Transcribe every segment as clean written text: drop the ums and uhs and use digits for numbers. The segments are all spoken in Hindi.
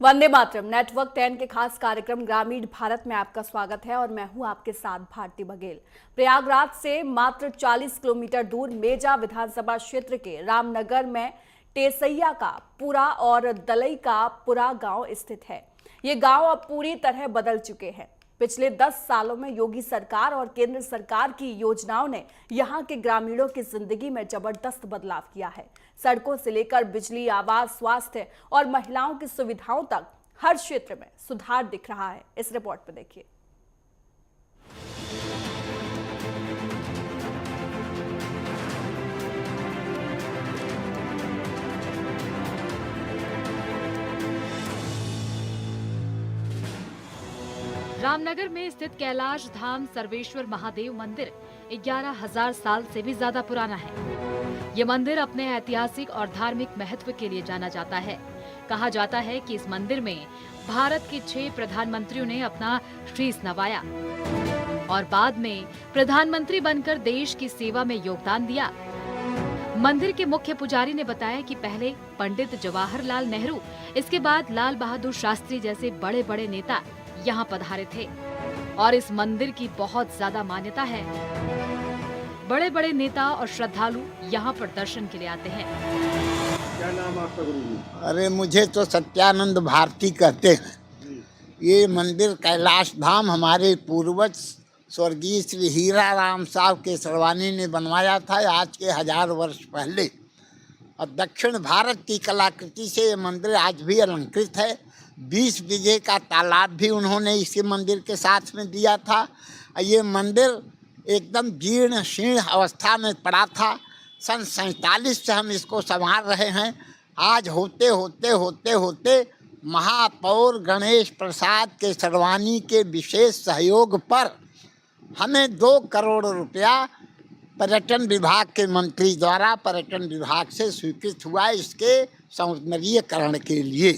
वंदे मातरम नेटवर्क 10 के खास कार्यक्रम ग्रामीण भारत में आपका स्वागत है और मैं हूं आपके साथ भारती बघेल। प्रयागराज से मात्र 40 किलोमीटर दूर मेजा विधानसभा क्षेत्र के रामनगर में टेसैया का पुरा और दलई का पुरा गांव स्थित है। ये गांव अब पूरी तरह बदल चुके हैं। पिछले 10 सालों में योगी सरकार और केंद्र सरकार की योजनाओं ने यहां के ग्रामीणों की जिंदगी में जबरदस्त बदलाव किया है। सड़कों से लेकर बिजली, आवास, स्वास्थ्य और महिलाओं की सुविधाओं तक हर क्षेत्र में सुधार दिख रहा है। इस रिपोर्ट में देखिए। रामनगर में स्थित कैलाश धाम सर्वेश्वर महादेव मंदिर 11,000 साल से भी ज्यादा पुराना है। ये मंदिर अपने ऐतिहासिक और धार्मिक महत्व के लिए जाना जाता है। कहा जाता है कि इस मंदिर में भारत के 6 प्रधानमंत्रियों ने अपना शीश नवाया और बाद में प्रधानमंत्री बनकर देश की सेवा में योगदान दिया। मंदिर के मुख्य पुजारी ने बताया कि पहले पंडित जवाहरलाल नेहरू, इसके बाद लाल बहादुर शास्त्री जैसे बड़े बड़े नेता यहाँ पधारे थे और इस मंदिर की बहुत ज्यादा मान्यता है। बड़े बड़े नेता और श्रद्धालु यहाँ पर दर्शन के लिए आते हैं। क्या नाम आपका गुरु जी? अरे मुझे तो सत्यानंद भारती कहते हैं। ये मंदिर कैलाश धाम हमारे पूर्वज स्वर्गीय श्री हीरा राम साहब के सरवानी ने बनवाया था आज के 1000 वर्ष पहले। और दक्षिण भारत की कलाकृति से ये मंदिर आज भी अलंकृत है। 20 बीघे का तालाब भी उन्होंने इसी मंदिर के साथ में दिया था। ये मंदिर एकदम जीर्ण शीर्ण अवस्था में पड़ा था। सन 47 से हम इसको संभाल रहे हैं। आज होते होते होते होते महापौर गणेश प्रसाद के सरवानी के विशेष सहयोग पर हमें 2 करोड़ रुपया पर्यटन विभाग के मंत्री द्वारा पर्यटन विभाग से स्वीकृत हुआ इसके सौंदर्यीकरण के लिए।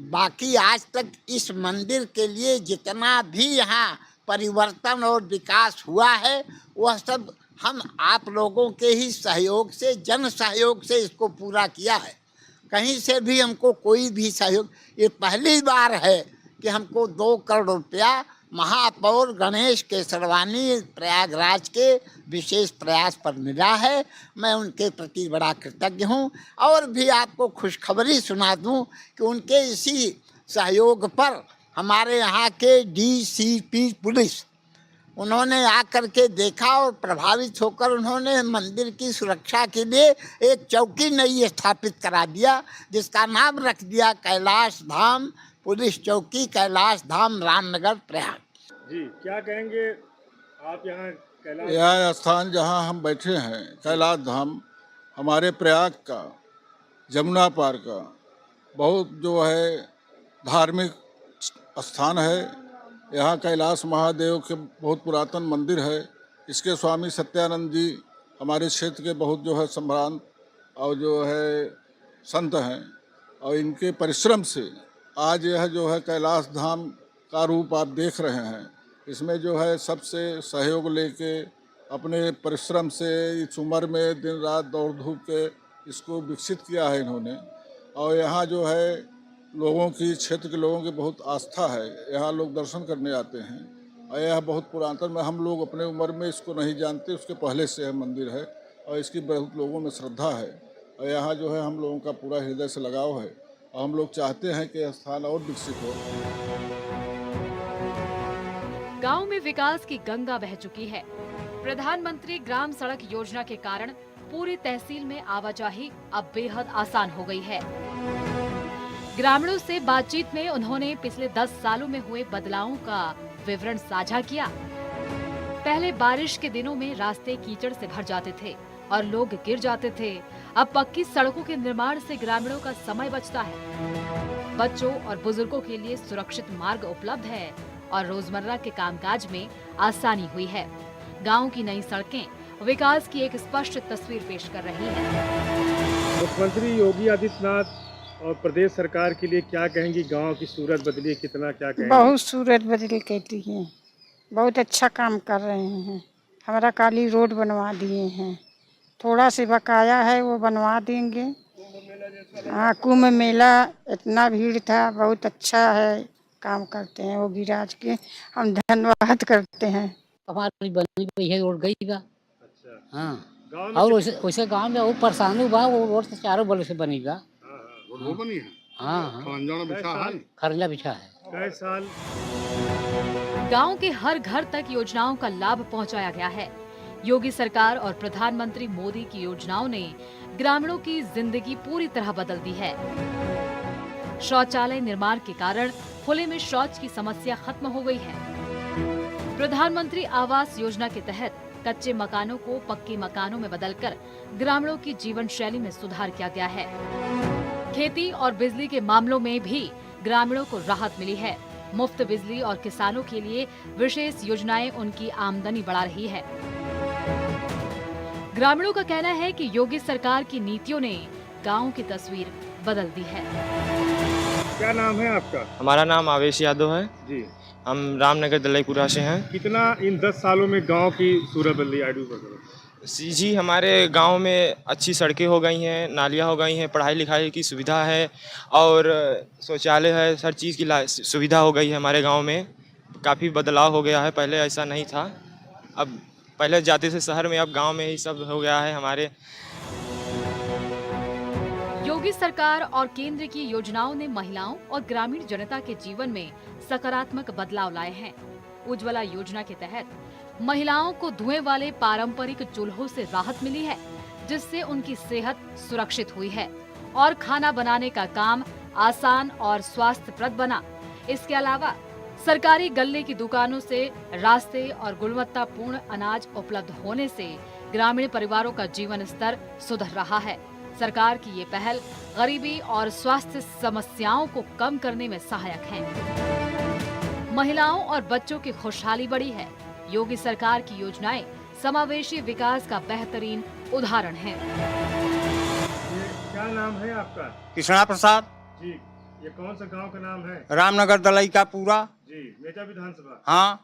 बाकी आज तक इस मंदिर के लिए जितना भी यहाँ परिवर्तन और विकास हुआ है वह सब हम आप लोगों के ही सहयोग से, जन सहयोग से इसको पूरा किया है। कहीं से भी हमको कोई भी सहयोग, ये पहली बार है कि हमको 2 करोड़ रुपया महापौर गणेश केसरवानी प्रयागराज के विशेष प्रयास पर मिला है। मैं उनके प्रति बड़ा कृतज्ञ हूँ। और भी आपको खुशखबरी सुना दूँ कि उनके इसी सहयोग पर हमारे यहाँ के डीसीपी पुलिस उन्होंने आकर के देखा और प्रभावित होकर उन्होंने मंदिर की सुरक्षा के लिए एक चौकी नई स्थापित करा दिया, जिसका नाम रख दिया कैलाश धाम पुलिस चौकी, कैलाश धाम, रामनगर, प्रयाग। जी क्या कहेंगे आप यहाँ कैलाश? यह स्थान जहाँ हम बैठे हैं कैलाश धाम हमारे प्रयाग का, जमुना पार का बहुत जो है धार्मिक स्थान है। यहाँ कैलाश महादेव के बहुत पुरातन मंदिर है। इसके स्वामी सत्यानंद जी हमारे क्षेत्र के बहुत जो है सम्रांत और जो है संत हैं और इनके परिश्रम से आज यह जो है कैलाश धाम का रूप आप देख रहे हैं। इसमें जो है सबसे सहयोग लेके अपने परिश्रम से इस उम्र में दिन रात दौड़ धूप के इसको विकसित किया है इन्होंने। और यहाँ जो है लोगों की, क्षेत्र के लोगों की बहुत आस्था है। यहाँ लोग दर्शन करने आते हैं और यह बहुत पुरातन में हम लोग अपने उम्र में इसको नहीं जानते, उसके पहले से यह मंदिर है और इसकी बहुत लोगों में श्रद्धा है। और यहाँ जो है हम लोगों का पूरा हृदय से लगाव है और हम लोग चाहते हैं कि यह स्थान और विकसित हो। गांव में विकास की गंगा बह चुकी है। प्रधानमंत्री ग्राम सड़क योजना के कारण पूरी तहसील में आवाजाही अब बेहद आसान हो गई है। ग्रामीणों से बातचीत में उन्होंने पिछले 10 सालों में हुए बदलावों का विवरण साझा किया। पहले बारिश के दिनों में रास्ते कीचड़ से भर जाते थे और लोग गिर जाते थे। अब पक्की सड़कों के निर्माण से ग्रामीणों का समय बचता है। बच्चों और बुजुर्गों के लिए सुरक्षित मार्ग उपलब्ध है और रोजमर्रा के कामकाज में आसानी हुई है। गांव की नई सड़कें विकास की एक स्पष्ट तस्वीर पेश कर रही हैं। मुख्यमंत्री योगी आदित्यनाथ और प्रदेश सरकार के लिए क्या कहेंगी? गांव की सूरत बदली है, कितना क्या कहेंगे? बहुत सूरत बदल कहती हैं, बहुत अच्छा काम कर रहे हैं। हमारा काली रोड बनवा दिए हैं, थोड़ा से बकाया है वो बनवा देंगे। हाँ, कुंभ मेला इतना भीड़ था, बहुत अच्छा है, काम करते हैं वो गिरिराज के, हम धन्यवाद करते हैं। हमारी बनी हुई है रोड गई बा। अच्छा। हाँ गांव में और वैसे गांव में वो परेशानी बा, वो रोड से चारों बगल से बनी बा। वो बनी है। हाँ हाँ खरंजा बिछा है। कई साल गांव के हर घर तक योजनाओं का लाभ पहुंचाया गया है। योगी सरकार और प्रधानमंत्री मोदी की योजनाओं ने ग्रामीणों की जिंदगी पूरी तरह बदल दी है। शौचालय निर्माण के कारण खुले में शौच की समस्या खत्म हो गई है। प्रधानमंत्री आवास योजना के तहत कच्चे मकानों को पक्के मकानों में बदलकर ग्रामीणों की जीवन शैली में सुधार किया गया है। खेती और बिजली के मामलों में भी ग्रामीणों को राहत मिली है। मुफ्त बिजली और किसानों के लिए विशेष योजनाएं उनकी आमदनी बढ़ा रही है। ग्रामीणों का कहना है कि योगी सरकार की नीतियों ने गांव की तस्वीर बदल दी है। क्या नाम है आपका? हमारा नाम आवेश यादव है। जी। हम रामनगर दलईपुरा से हैं। कितना इन 10 सालों में गांव की सूरत बदली आडू वगैरह? जी हमारे गांव में अच्छी सड़कें हो गई हैं, नालियाँ हो गई हैं, पढ़ाई लिखाई की सुविधा है और शौचालय है, हर चीज़ की सुविधा हो गई है हमारे गांव में। काफ़ी बदलाव हो गया है, पहले ऐसा नहीं था। अब पहले जाते थे शहर में, अब गांव में ही सब हो गया है हमारे। योगी सरकार और केंद्र की योजनाओं ने महिलाओं और ग्रामीण जनता के जीवन में सकारात्मक बदलाव लाए हैं। उज्ज्वला योजना के तहत महिलाओं को धुएं वाले पारंपरिक चूल्हों से राहत मिली है, जिससे उनकी सेहत सुरक्षित हुई है और खाना बनाने का काम आसान और स्वास्थ्यप्रद बना। इसके अलावा सरकारी गल्ले की दुकानों से रास्ते और गुणवत्तापूर्ण अनाज उपलब्ध होने से ग्रामीण परिवारों का जीवन स्तर सुधर रहा है। सरकार की ये पहल गरीबी और स्वास्थ्य समस्याओं को कम करने में सहायक है। महिलाओं और बच्चों की खुशहाली बढ़ी है। योगी सरकार की योजनाएं समावेशी विकास का बेहतरीन उदाहरण हैं। क्या नाम है आपका? कृष्णा प्रसाद। जी। ये कौन सा गांव का नाम है? रामनगर दलई का पूरा। जी। मेजा विधानसभा। हाँ,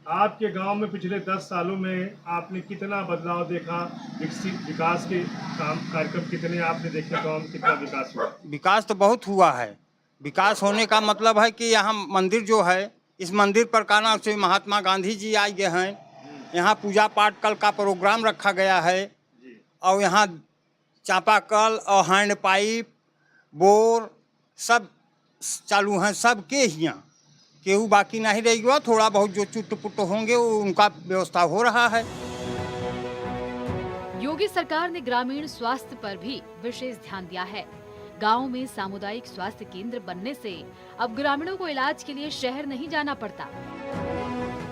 आपके गांव में पिछले 10 सालों में आपने कितना बदलाव देखा? विकास के काम कार्यक्रम कितने आपने देखे? गांव में कितना विकास हुआ? विकास तो बहुत हुआ है। विकास होने का मतलब है कि यहाँ मंदिर जो है, इस मंदिर पर का नाम से महात्मा गांधी जी आए गए हैं। यहाँ पूजा पाठ कल का प्रोग्राम रखा गया है और यहाँ चापाकल और हैंड पाइप बोर सब चालू हैं, सबके यहाँ केहू बाकी नहीं रह गया। थोड़ा बहुत जो चुट पुट होंगे वो उनका व्यवस्था हो रहा है। योगी सरकार ने ग्रामीण स्वास्थ्य पर भी विशेष ध्यान दिया है। गांव में सामुदायिक स्वास्थ्य केंद्र बनने से अब ग्रामीणों को इलाज के लिए शहर नहीं जाना पड़ता।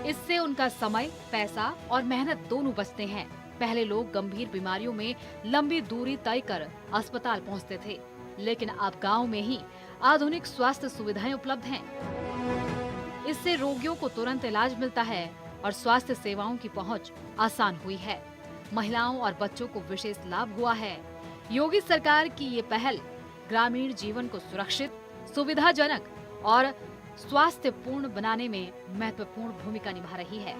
इससे उनका समय, पैसा और मेहनत दोनों बचते हैं। पहले लोग गंभीर बीमारियों में लंबी दूरी तय कर अस्पताल पहुंचते थे, लेकिन अब गांव में ही आधुनिक स्वास्थ्य सुविधाएं उपलब्ध हैं। इससे रोगियों को तुरंत इलाज मिलता है और स्वास्थ्य सेवाओं की पहुंच आसान हुई है। महिलाओं और बच्चों को विशेष लाभ हुआ है। योगी सरकार की ये पहल ग्रामीण जीवन को सुरक्षित, सुविधाजनक और स्वास्थ्यपूर्ण बनाने में महत्वपूर्ण भूमिका निभा रही है।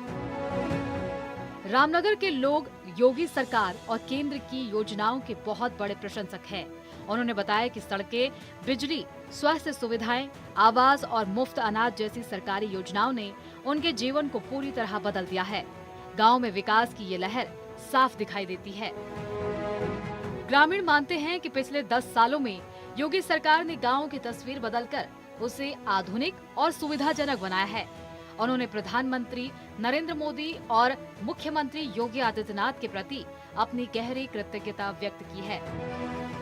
रामनगर के लोग योगी सरकार और केंद्र की योजनाओं के बहुत बड़े प्रशंसक हैं। उन्होंने बताया कि सड़कें, बिजली, स्वास्थ्य सुविधाएं, आवास और मुफ्त अनाज जैसी सरकारी योजनाओं ने उनके जीवन को पूरी तरह बदल दिया है। गांव में विकास की ये लहर साफ दिखाई देती है। ग्रामीण मानते हैं कि पिछले 10 सालों में योगी सरकार ने गांव की तस्वीर बदलकर उसे आधुनिक और सुविधाजनक बनाया है। उन्होंने प्रधानमंत्री नरेंद्र मोदी और मुख्यमंत्री योगी आदित्यनाथ के प्रति अपनी गहरी कृतज्ञता व्यक्त की है।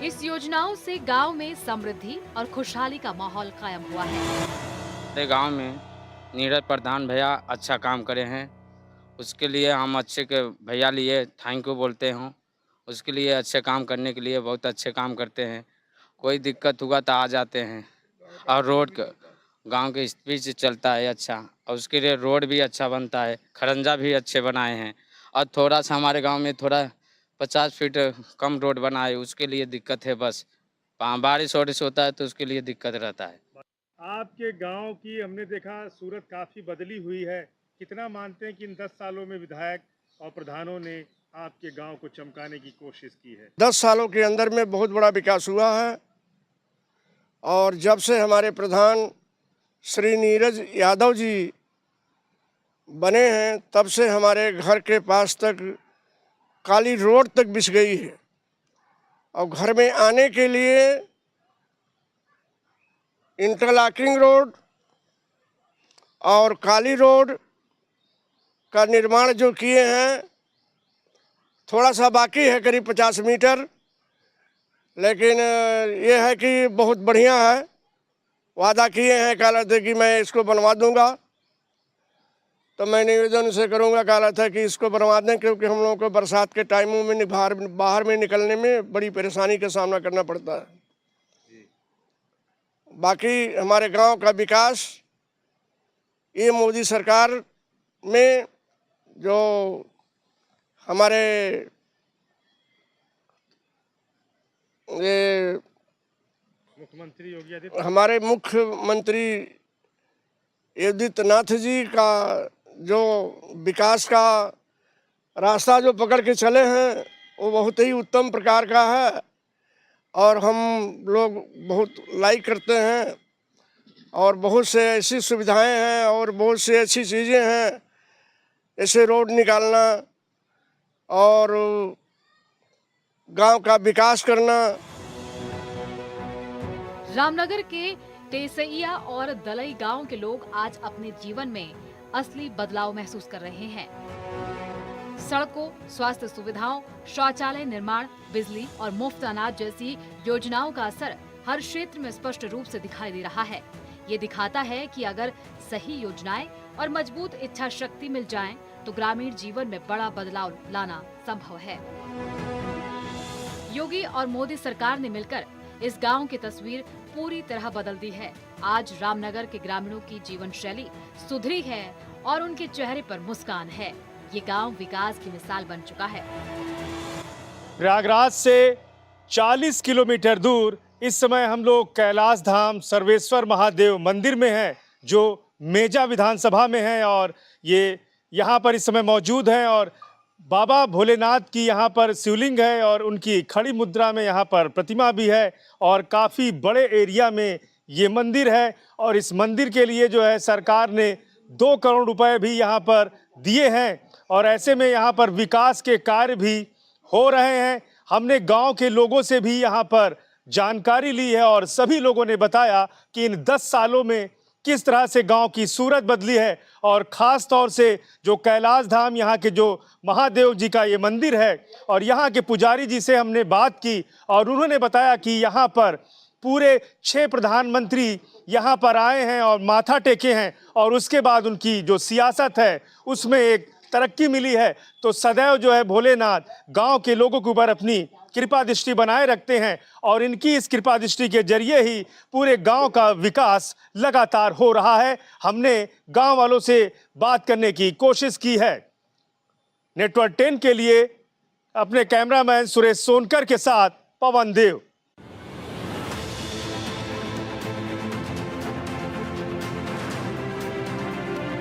इस योजनाओं से गांव में समृद्धि और खुशहाली का माहौल कायम हुआ है। हमारे गांव में नीरज प्रधान भैया अच्छा काम करे हैं, उसके लिए हम अच्छे के भैया लिए थैंक यू बोलते हैं। उसके लिए अच्छे काम करने के लिए बहुत अच्छे काम करते हैं। कोई दिक्कत हुआ तो आ जाते हैं और रोड गांव के स्पीड चलता है अच्छा, और उसके लिए रोड भी अच्छा बनता है, खरंजा भी अच्छे बनाए हैं। और थोड़ा सा हमारे गांव में थोड़ा 50 फीट कम रोड बनाए, उसके लिए दिक्कत है। बस बारिश वारिश होता है तो उसके लिए दिक्कत रहता है। आपके गांव की हमने देखा सूरत काफ़ी बदली हुई है। कितना मानते हैं कि इन 10 सालों में विधायक और प्रधानों ने आपके गांव को चमकाने की कोशिश की है? 10 सालों के अंदर में बहुत बड़ा विकास हुआ है। और जब से हमारे प्रधान श्री नीरज यादव जी बने हैं तब से हमारे घर के पास तक काली रोड तक बिछ गई है। और घर में आने के लिए इंटरलॉकिंग रोड और काली रोड का निर्माण जो किए हैं, थोड़ा सा बाकी है, करीब 50 मीटर, लेकिन ये है कि बहुत बढ़िया है। वादा किए हैं, कहा था कि मैं इसको बनवा दूंगा, तो मैं निवेदन से करूंगा, कहा था कि इसको बनवा दें, क्योंकि हम लोगों को बरसात के टाइमों में बाहर में निकलने में बड़ी परेशानी का सामना करना पड़ता है। बाकी हमारे गांव का विकास ये मोदी सरकार में जो हमारे हमारे मुख्यमंत्री योगी आदित्यनाथ जी का जो विकास का रास्ता जो पकड़ के चले हैं वो बहुत ही उत्तम प्रकार का है और हम लोग बहुत लाइक करते हैं। और बहुत से ऐसी सुविधाएं हैं और बहुत सी अच्छी चीज़ें हैं, ऐसे रोड निकालना और गांव का विकास करना। रामनगर के टेसैया और दलई गांव के लोग आज अपने जीवन में असली बदलाव महसूस कर रहे हैं। सड़कों, स्वास्थ्य सुविधाओं, शौचालय निर्माण, बिजली और मुफ्त अनाज जैसी योजनाओं का असर हर क्षेत्र में स्पष्ट रूप से दिखाई दे रहा है। ये दिखाता है कि अगर सही योजनाएं और मजबूत इच्छा शक्ति मिल जाएं, तो ग्रामीण जीवन में बड़ा बदलाव लाना संभव है। योगी और मोदी सरकार ने मिलकर इस गांव की तस्वीर पूरी तरह बदल दी है। आज रामनगर के ग्रामीणों की जीवन शैली सुधरी है और उनके चेहरे पर मुस्कान है। ये गांव विकास की मिसाल बन चुका है। प्रयागराज से 40 किलोमीटर दूर इस समय हम लोग कैलाश धाम सर्वेश्वर महादेव मंदिर में हैं, जो मेजा विधानसभा में है और ये यहाँ पर इस समय मौजूद हैं। और बाबा भोलेनाथ की यहाँ पर शिवलिंग है और उनकी खड़ी मुद्रा में यहाँ पर प्रतिमा भी है और काफ़ी बड़े एरिया में ये मंदिर है। और इस मंदिर के लिए जो है सरकार ने 2 करोड़ रुपए भी यहाँ पर दिए हैं और ऐसे में यहाँ पर विकास के कार्य भी हो रहे हैं। हमने गांव के लोगों से भी यहाँ पर जानकारी ली है और सभी लोगों ने बताया कि इन 10 सालों में किस तरह से गांव की सूरत बदली है। और ख़ास तौर से जो कैलाश धाम यहाँ के जो महादेव जी का ये मंदिर है और यहाँ के पुजारी जी से हमने बात की और उन्होंने बताया कि यहाँ पर पूरे 6 प्रधानमंत्री यहाँ पर आए हैं और माथा टेके हैं और उसके बाद उनकी जो सियासत है उसमें एक तरक्की मिली है। तो सदैव जो है भोलेनाथ गांव के लोगों के ऊपर अपनी कृपा दृष्टि बनाए रखते हैं और इनकी इस कृपा दृष्टि के जरिए ही पूरे गांव का विकास लगातार हो रहा है। हमने गांव वालों से बात करने की कोशिश की है। नेटवर्क 10 के लिए अपने कैमरामैन सुरेश सोनकर के साथ पवन देव।